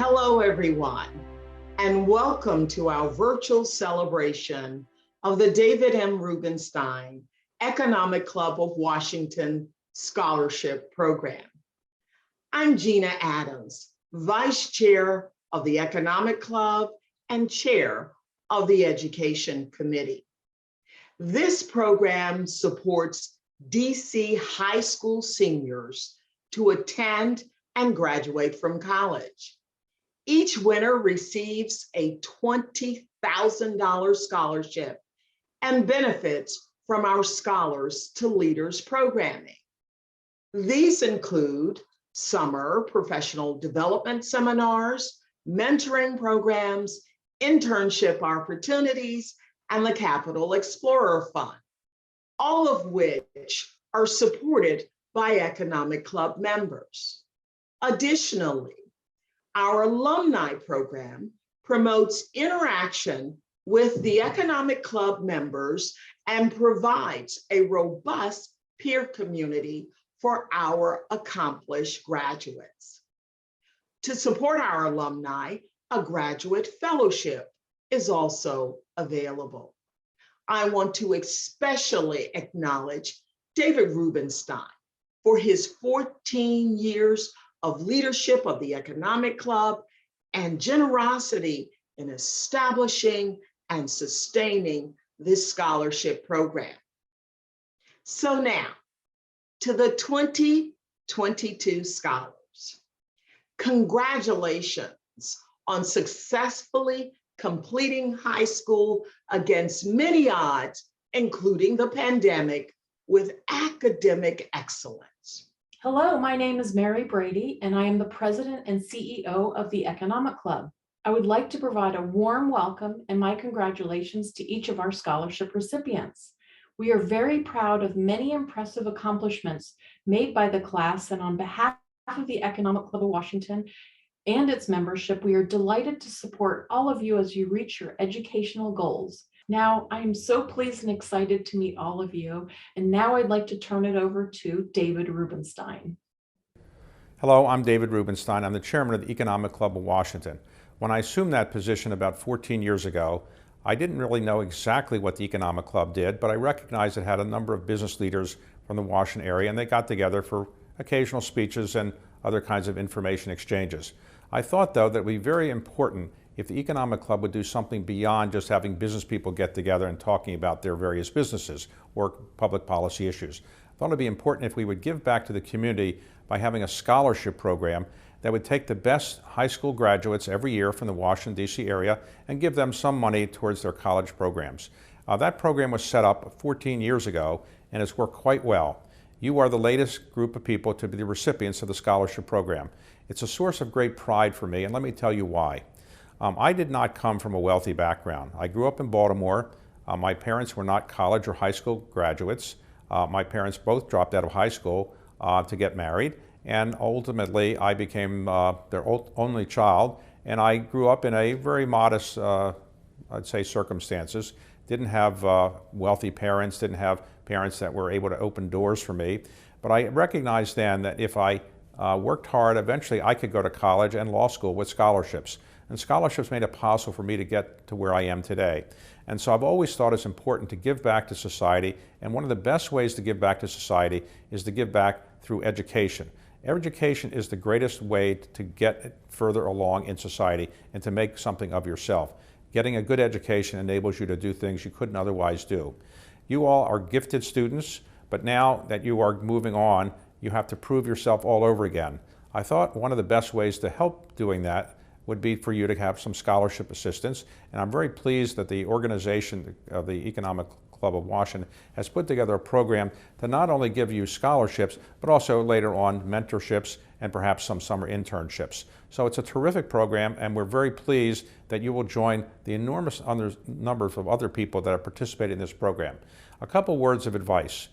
Hello, everyone, and welcome to our virtual celebration of the David M. Rubenstein Economic Club of Washington Scholarship Program. I'm Gina Adams, Vice Chair of the Economic Club and Chair of the Education Committee. This program supports DC high school seniors to attend and graduate from college. Each winner receives a $20,000 scholarship and benefits from our Scholars to Leaders programming. These include summer professional development seminars, mentoring programs, internship opportunities, and the Capital Explorer Fund, all of which are supported by Economic Club members. Additionally, our alumni program promotes interaction with the Economic Club members and provides a robust peer community for our accomplished graduates. To support our alumni, a graduate fellowship is also available. I want to especially acknowledge David Rubenstein for his 14 years of leadership of the Economic Club and generosity in establishing and sustaining this scholarship program. So now, to the 2022 scholars. Congratulations on successfully completing high school against many odds, including the pandemic, with academic excellence. Hello, my name is Mary Brady, and I am the President and CEO of the Economic Club. I would like to provide a warm welcome and my congratulations to each of our scholarship recipients. We are very proud of many impressive accomplishments made by the class, and on behalf of the Economic Club of Washington and its membership, we are delighted to support all of you as you reach your educational goals. Now, I am so pleased and excited to meet all of you, and now I'd like to turn it over to David Rubenstein. Hello, I'm David Rubenstein. I'm the chairman of the Economic Club of Washington. When I assumed that position about 14 years ago, I didn't really know exactly what the Economic Club did, but I recognized it had a number of business leaders from the Washington area, and they got together for occasional speeches and other kinds of information exchanges. I thought, though, that it would be very important if the Economic Club would do something beyond just having business people get together and talking about their various businesses or public policy issues. I thought it would be important if we would give back to the community by having a scholarship program that would take the best high school graduates every year from the Washington, D.C. area and give them some money towards their college programs. That program was set up 14 years ago and it's worked quite well. You are the latest group of people to be the recipients of the scholarship program. It's a source of great pride for me, and let me tell you why. I did not come from a wealthy background. I grew up in Baltimore. My parents were not college or high school graduates. My parents both dropped out of high school to get married, and ultimately I became their only child, and I grew up in a very modest, I'd say, circumstances. Didn't have wealthy parents, didn't have parents that were able to open doors for me, but I recognized then that if I worked hard, eventually I could go to college and law school with scholarships. And scholarships made it possible for me to get to where I am today. And so I've always thought it's important to give back to society, and one of the best ways to give back to society is to give back through education. Education is the greatest way to get further along in society and to make something of yourself. Getting a good education enables you to do things you couldn't otherwise do. You all are gifted students, but now that you are moving on, you have to prove yourself all over again. I thought one of the best ways to help doing that would be for you to have some scholarship assistance, and I'm very pleased that the organization of the Economic Club of Washington has put together a program to not only give you scholarships, but also later on mentorships and perhaps some summer internships. So it's a terrific program, and we're very pleased that you will join the enormous numbers of other people that have participated in this program. A couple words of advice.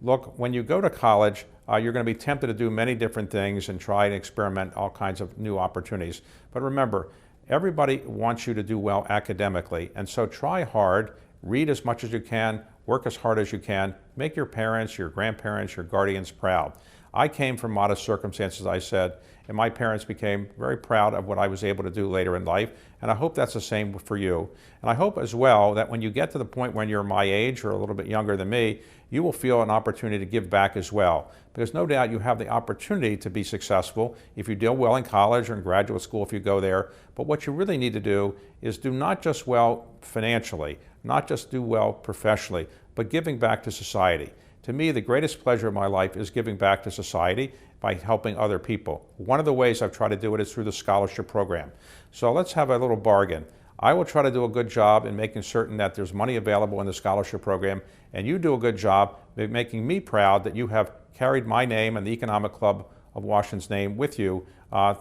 Look, when you go to college, you're going to be tempted to do many different things and try and experiment all kinds of new opportunities. But remember, everybody wants you to do well academically, and so try hard, read as much as you can, work as hard as you can, make your parents, your grandparents, your guardians proud. I came from modest circumstances, I said, and my parents became very proud of what I was able to do later in life, and I hope that's the same for you. And I hope as well that when you get to the point when you're my age or a little bit younger than me, you will feel an opportunity to give back as well. Because no doubt you have the opportunity to be successful if you do well in college or in graduate school if you go there. But what you really need to do is do not just well financially, not just do well professionally, but giving back to society. To me, the greatest pleasure of my life is giving back to society by helping other people. One of the ways I've tried to do it is through the scholarship program. So let's have a little bargain. I will try to do a good job in making certain that there's money available in the scholarship program, and you do a good job in making me proud that you have carried my name and the Economic Club of Washington's name with you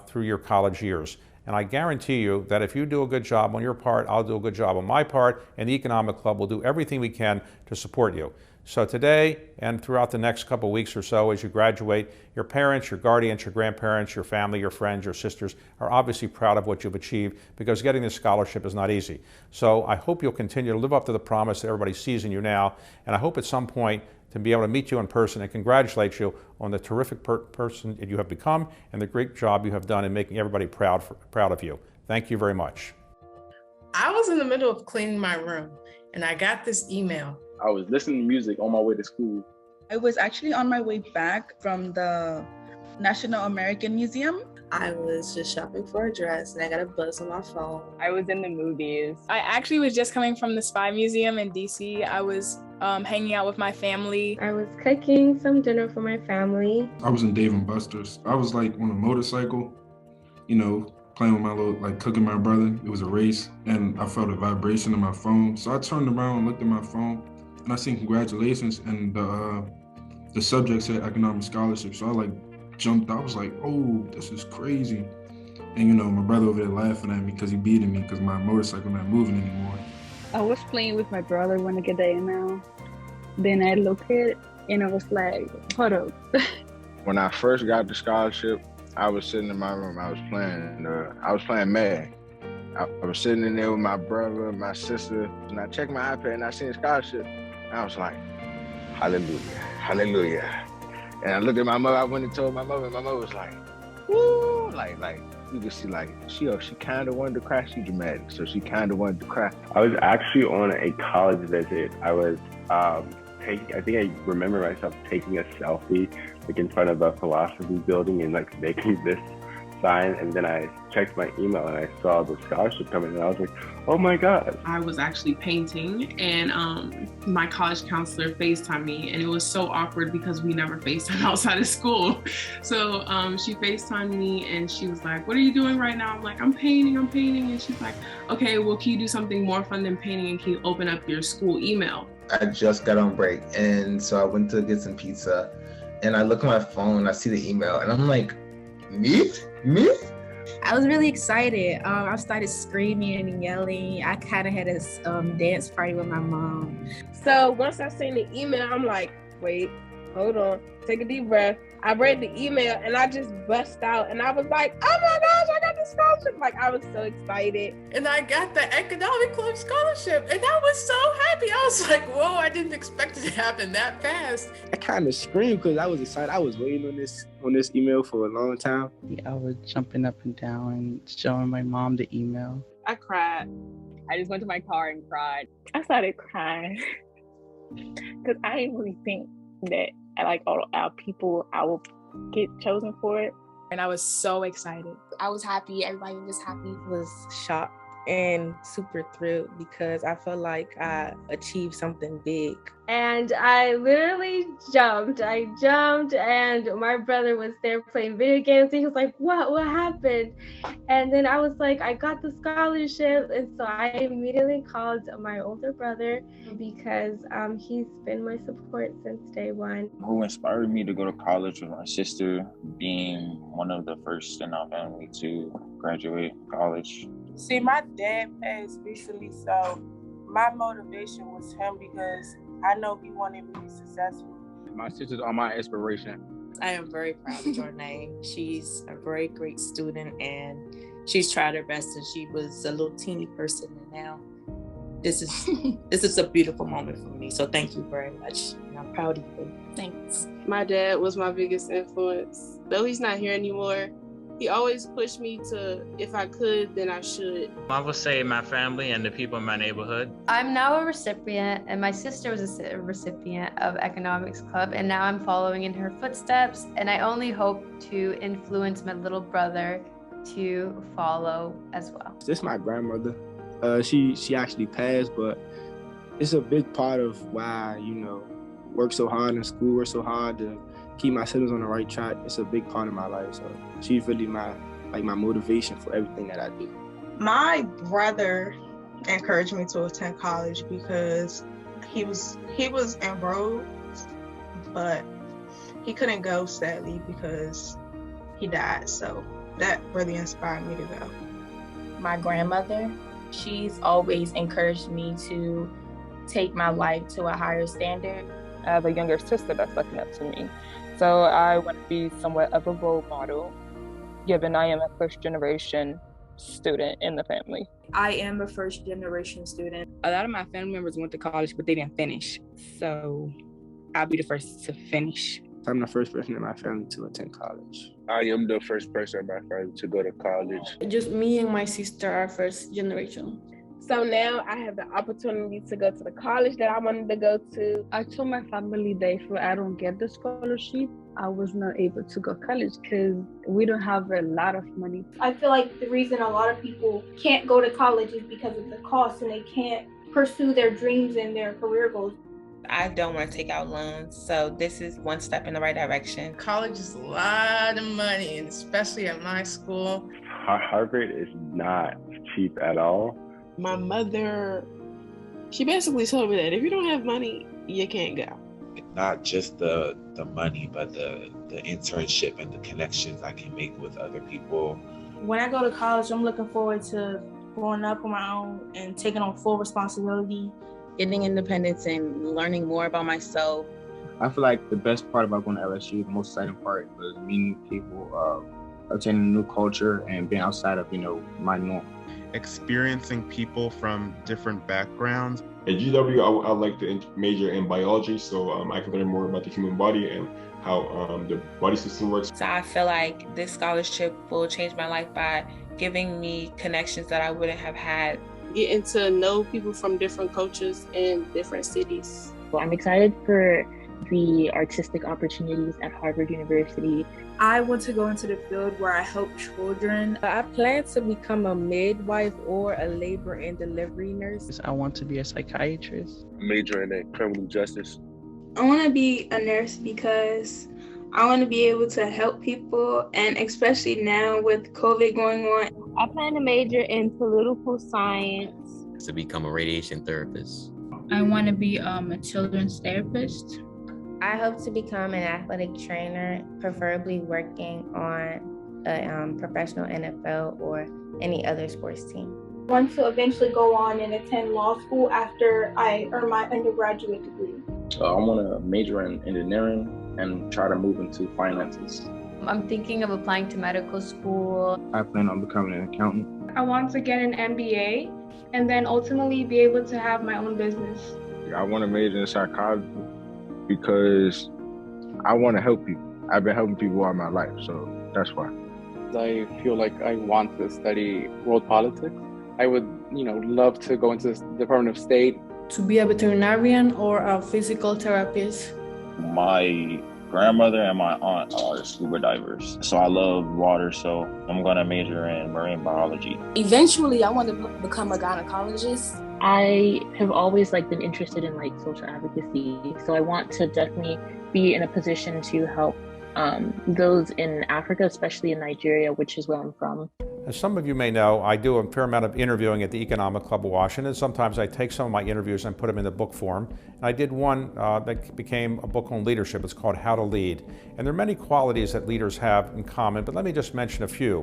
through your college years. And I guarantee you that if you do a good job on your part, I'll do a good job on my part, and the Economic Club will do everything we can to support you. So today and throughout the next couple of weeks or so as you graduate, your parents, your guardians, your grandparents, your family, your friends, your sisters are obviously proud of what you've achieved because getting this scholarship is not easy. So I hope you'll continue to live up to the promise that everybody sees in you now, and I hope at some point to be able to meet you in person and congratulate you on the terrific person that you have become and the great job you have done in making everybody proud of you. Thank you very much. I was in the middle of cleaning my room and I got this email. I was listening to music on my way to school. I was actually on my way back from the National American Museum. I was just shopping for a dress and I got a buzz on my phone. I was in the movies. I actually was just coming from the Spy Museum in DC. I was hanging out with my family. I was cooking some dinner for my family. I was in Dave & Buster's. I was like on a motorcycle, playing with my little, cooking my brother. It was a race and I felt a vibration in my phone. So I turned around and looked at my phone and I seen congratulations and the subject said economic scholarship. So I jumped. I was like, oh, this is crazy. And my brother over there laughing at me because he beating me because my motorcycle not moving anymore. I was playing with my brother when I get the email. Then I looked at it and I was like, hold up. When I first got the scholarship, I was sitting in my room. I was playing Madden. I was sitting in there with my brother, my sister, and I checked my iPad and I seen the scholarship. And I was like, hallelujah, hallelujah. And I looked at my mother. I went and told my mother, and my mother was like, woo, like you could see, she kind of wanted to cry. She's dramatic, so she kind of wanted to cry. I was actually on a college visit. I was I think I remember myself taking a selfie in front of a philosophy building and making this sign, and then I checked my email and I saw the scholarship coming and I was like, oh my God. I was actually painting and my college counselor FaceTimed me, and it was so awkward because we never FaceTime outside of school. So she FaceTimed me and she was like, what are you doing right now? I'm like, I'm painting. And she's like, okay, well, can you do something more fun than painting and can you open up your school email? I just got on break, and so I went to get some pizza, and I look at my phone, I see the email, and I'm like, me? I was really excited. I started screaming and yelling. I kind of had a dance party with my mom. So once I seen the email, I'm like, wait, hold on, take a deep breath. I read the email and I just bust out and I was like, oh my gosh, I got the scholarship. I was so excited. And I got the Economic Club scholarship and I was so happy. I was like, whoa, I didn't expect it to happen that fast. I kind of screamed because I was excited. I was waiting on this email for a long time. I was jumping up and down and showing my mom the email. I cried. I just went to my car and cried. I started crying because I didn't really think that all our people, I will get chosen for it. And I was so excited. I was happy. Everybody was happy. I was shocked and super thrilled because I felt like I achieved something big. And I literally jumped. And my brother was there playing video games. He was like, what happened? And then I was like, I got the scholarship. And so I immediately called my older brother because he's been my support since day one. Who inspired me to go to college was my sister, being one of the first in our family to graduate college. See, my dad passed recently, so my motivation was him because I know he wanted me to be successful. My sisters are my inspiration. I am very proud of Jornay. She's a very great student and she's tried her best since she was a little teeny person, and now this is a beautiful moment for me. So thank you very much. And I'm proud of you. Thanks. My dad was my biggest influence. Though he's not here anymore, he always pushed me to, if I could, then I should. I would say my family and the people in my neighborhood. I'm now a recipient, and my sister was a recipient of Economics Club, and now I'm following in her footsteps, and I only hope to influence my little brother to follow as well. This is my grandmother. She actually passed, but it's a big part of why, work so hard in school, work so hard to keep my siblings on the right track. It's a big part of my life. So she's really my motivation for everything that I do. My brother encouraged me to attend college because he was enrolled, but he couldn't go, sadly, because he died. So that really inspired me to go. My grandmother, she's always encouraged me to take my life to a higher standard. I have a younger sister that's looking up to me. So I want to be somewhat of a role model, given I am a first-generation student in the family. I am a first-generation student. A lot of my family members went to college, but they didn't finish. So I'll be the first to finish. I'm the first person in my family to attend college. I am the first person in my family to go to college. Just me and my sister are first generation. So now I have the opportunity to go to the college that I wanted to go to. I told my family that if I don't get the scholarship, I was not able to go to college because we don't have a lot of money. I feel like the reason a lot of people can't go to college is because of the cost and they can't pursue their dreams and their career goals. I don't want to take out loans, so this is one step in the right direction. College is a lot of money, and especially at my school. Harvard is not cheap at all. My mother, she basically told me that if you don't have money, you can't go. Not just the money, but the internship and the connections I can make with other people. When I go to college, I'm looking forward to growing up on my own and taking on full responsibility. Getting independence and learning more about myself. I feel like the best part about going to LSU, the most exciting part, was meeting people, attending a new culture, and being outside of, my norm. Experiencing people from different backgrounds. At GW, I like to major in biology, so I can learn more about the human body and how the body system works. So I feel like this scholarship will change my life by giving me connections that I wouldn't have had. Getting to know people from different cultures and different cities. Well, I'm excited for the artistic opportunities at Harvard University. I want to go into the field where I help children. I plan to become a midwife or a labor and delivery nurse. I want to be a psychiatrist. Majoring in criminal justice. I want to be a nurse because I want to be able to help people, and especially now with COVID going on. I plan to major in political science. To become a radiation therapist. I want to be a children's therapist. I hope to become an athletic trainer, preferably working on a professional NFL or any other sports team. I want to eventually go on and attend law school after I earn my undergraduate degree. I want to major in engineering and try to move into finances. I'm thinking of applying to medical school. I plan on becoming an accountant. I want to get an MBA and then ultimately be able to have my own business. I want to major in psychology because I want to help people. I've been helping people all my life, so that's why. I feel like I want to study world politics. I would, love to go into the Department of State. To be a veterinarian or a physical therapist. My grandmother and my aunt are scuba divers, so I love water, so I'm going to major in marine biology. Eventually, I want to become a gynecologist. I have always been interested in social advocacy, so I want to definitely be in a position to help those in Africa, especially in Nigeria, which is where I'm from. As some of you may know, I do a fair amount of interviewing at the Economic Club of Washington. Sometimes I take some of my interviews and put them in the book form. And I did one that became a book on leadership. It's called How to Lead. And there are many qualities that leaders have in common, but let me just mention a few.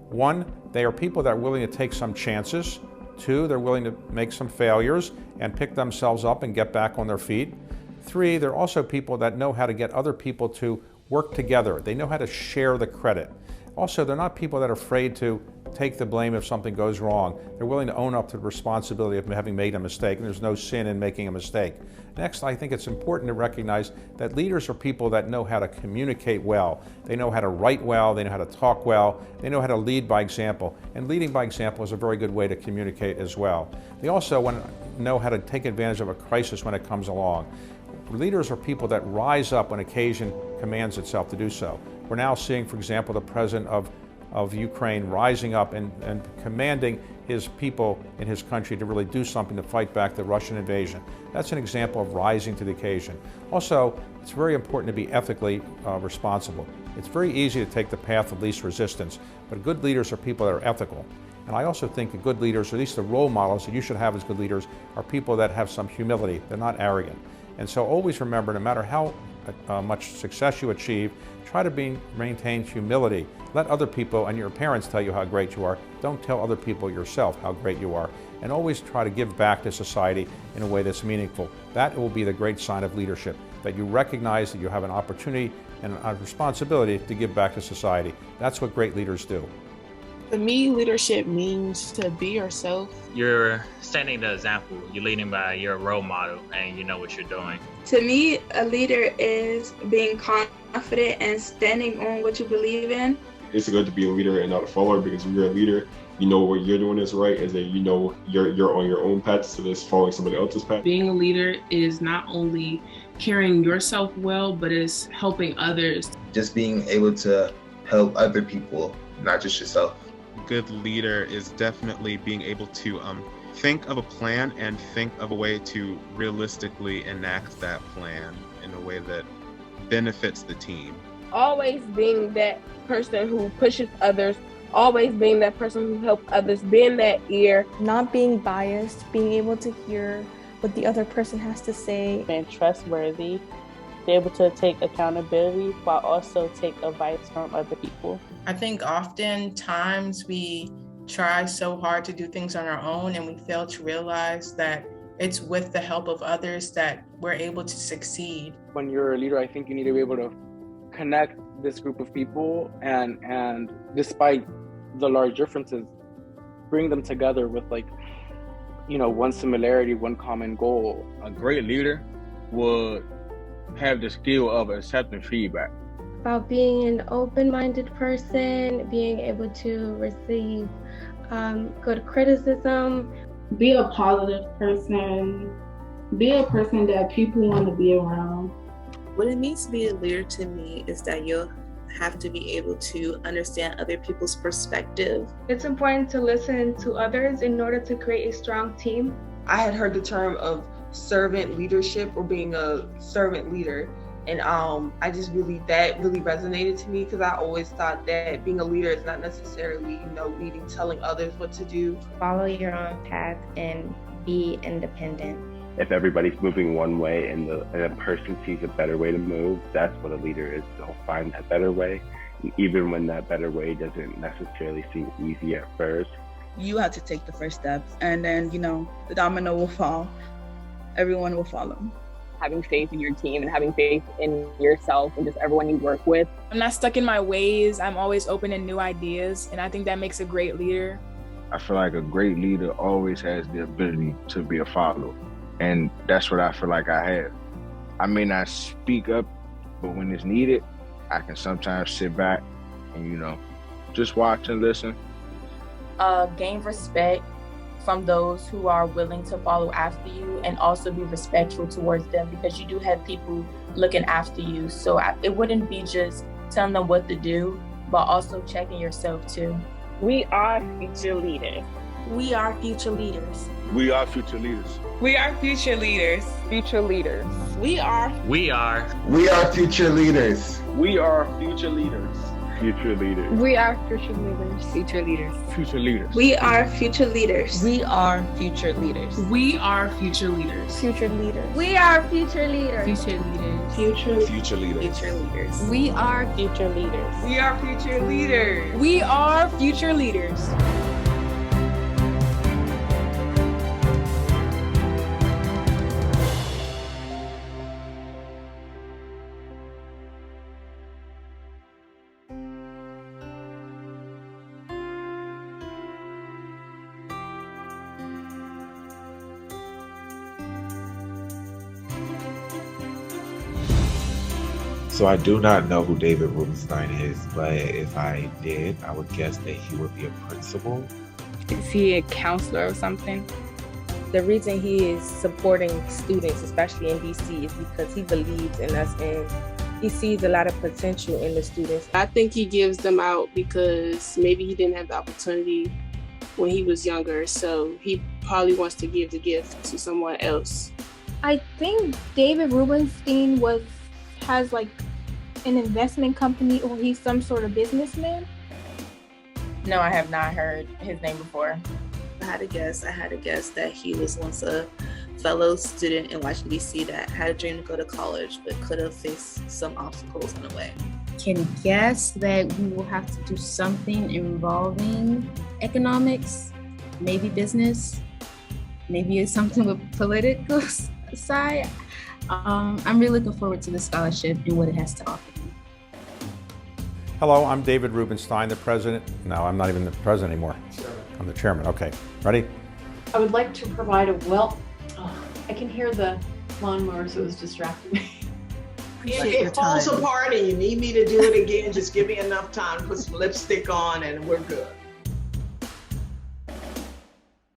One, they are people that are willing to take some chances. Two, they're willing to make some failures and pick themselves up and get back on their feet. Three, they're also people that know how to get other people to work together. They know how to share the credit. Also, they're not people that are afraid to take the blame if something goes wrong. They're willing to own up to the responsibility of having made a mistake, and there's no sin in making a mistake. Next, I think it's important to recognize that leaders are people that know how to communicate well. They know how to write well, they know how to talk well, they know how to lead by example. And leading by example is a very good way to communicate as well. They also know how to take advantage of a crisis when it comes along. Leaders are people that rise up when occasion commands itself to do so. We're now seeing, for example, the president of Ukraine rising up and commanding his people in his country to really do something to fight back the Russian invasion. That's an example of rising to the occasion. Also, it's very important to be ethically responsible. It's very easy to take the path of least resistance, but good leaders are people that are ethical. And I also think that good leaders, or at least the role models that you should have as good leaders, are people that have some humility. They're not arrogant. And so always remember, no matter how much success you achieve, try to maintain humility. Let other people and your parents tell you how great you are. Don't tell other people yourself how great you are. And always try to give back to society in a way that's meaningful. That will be the great sign of leadership, that you recognize that you have an opportunity and a responsibility to give back to society. That's what great leaders do. To me, leadership means to be yourself. You're setting the example. You're leading by your role model, and you know what you're doing. To me, a leader is being confident and standing on what you believe in. It's good to be a leader and not a follower, because when you're a leader, you know what you're doing is right, and then you know you're on your own path, so just following somebody else's path. Being a leader is not only carrying yourself well, but it's helping others. Just being able to help other people, not just yourself. Good leader is definitely being able to think of a plan and think of a way to realistically enact that plan in a way that benefits the team. Always being that person who pushes others, always being that person who helps others, being that ear. Not being biased, being able to hear what the other person has to say. Being trustworthy, be able to take accountability while also take advice from other people. I think oftentimes we try so hard to do things on our own and we fail to realize that it's with the help of others that we're able to succeed. When you're a leader, I think you need to be able to connect this group of people and despite the large differences, bring them together with one similarity, one common goal. A great leader would have the skill of accepting feedback. About being an open-minded person, being able to receive good criticism. Be a positive person. Be a person that people want to be around. What it means to be a leader to me is that you'll have to be able to understand other people's perspective. It's important to listen to others in order to create a strong team. I had heard the term of servant leadership or being a servant leader. And that really resonated to me, because I always thought that being a leader is not necessarily, leading, telling others what to do. Follow your own path and be independent. If everybody's moving one way and a person sees a better way to move, that's what a leader is. They'll find that better way. And even when that better way doesn't necessarily seem easy at first. You have to take the first steps, and then, the domino will fall. Everyone will follow. Having faith in your team and having faith in yourself and just everyone you work with. I'm not stuck in my ways. I'm always open to new ideas, and I think that makes a great leader. I feel like a great leader always has the ability to be a follower, and that's what I feel like I have. I may not speak up, but when it's needed, I can sometimes sit back and, just watch and listen. Gain respect from those who are willing to follow after you, and also be respectful towards them, because you do have people looking after you. So it wouldn't be just telling them what to do, but also checking yourself too. We are future leaders. We are future leaders. We are future leaders. We are future leaders. Future leaders. We are future leaders. We are future leaders. Future leaders. We are future leaders. Future leaders. Future leaders. We are future leaders. We are future leaders. We are future leaders. Future leaders. We are future leaders. Future leaders. Future leaders. Future leaders. We are future leaders. We are future leaders. We are future leaders. So I do not know who David Rubenstein is, but if I did, I would guess that he would be a principal. Is he a counselor or something? The reason he is supporting students, especially in DC, is because he believes in us and he sees a lot of potential in the students. I think he gives them out because maybe he didn't have the opportunity when he was younger, so he probably wants to give the gift to someone else. I think David Rubenstein has like an investment company, or he's some sort of businessman. No, I have not heard his name before. I had to guess that he was once a fellow student in Washington, D.C. that had a dream to go to college, but could have faced some obstacles on the way. Can guess that we will have to do something involving economics, maybe business, maybe it's something with political side. I'm really looking forward to the scholarship and what it has to offer. Hello, I'm David Rubenstein, the president. No, I'm not even the president anymore. I'm the chairman. Okay, ready? I would like to provide a I can hear the lawnmower, so it was distracting me. If it falls apart and you need me to do it again, just give me enough time to put some lipstick on and we're good.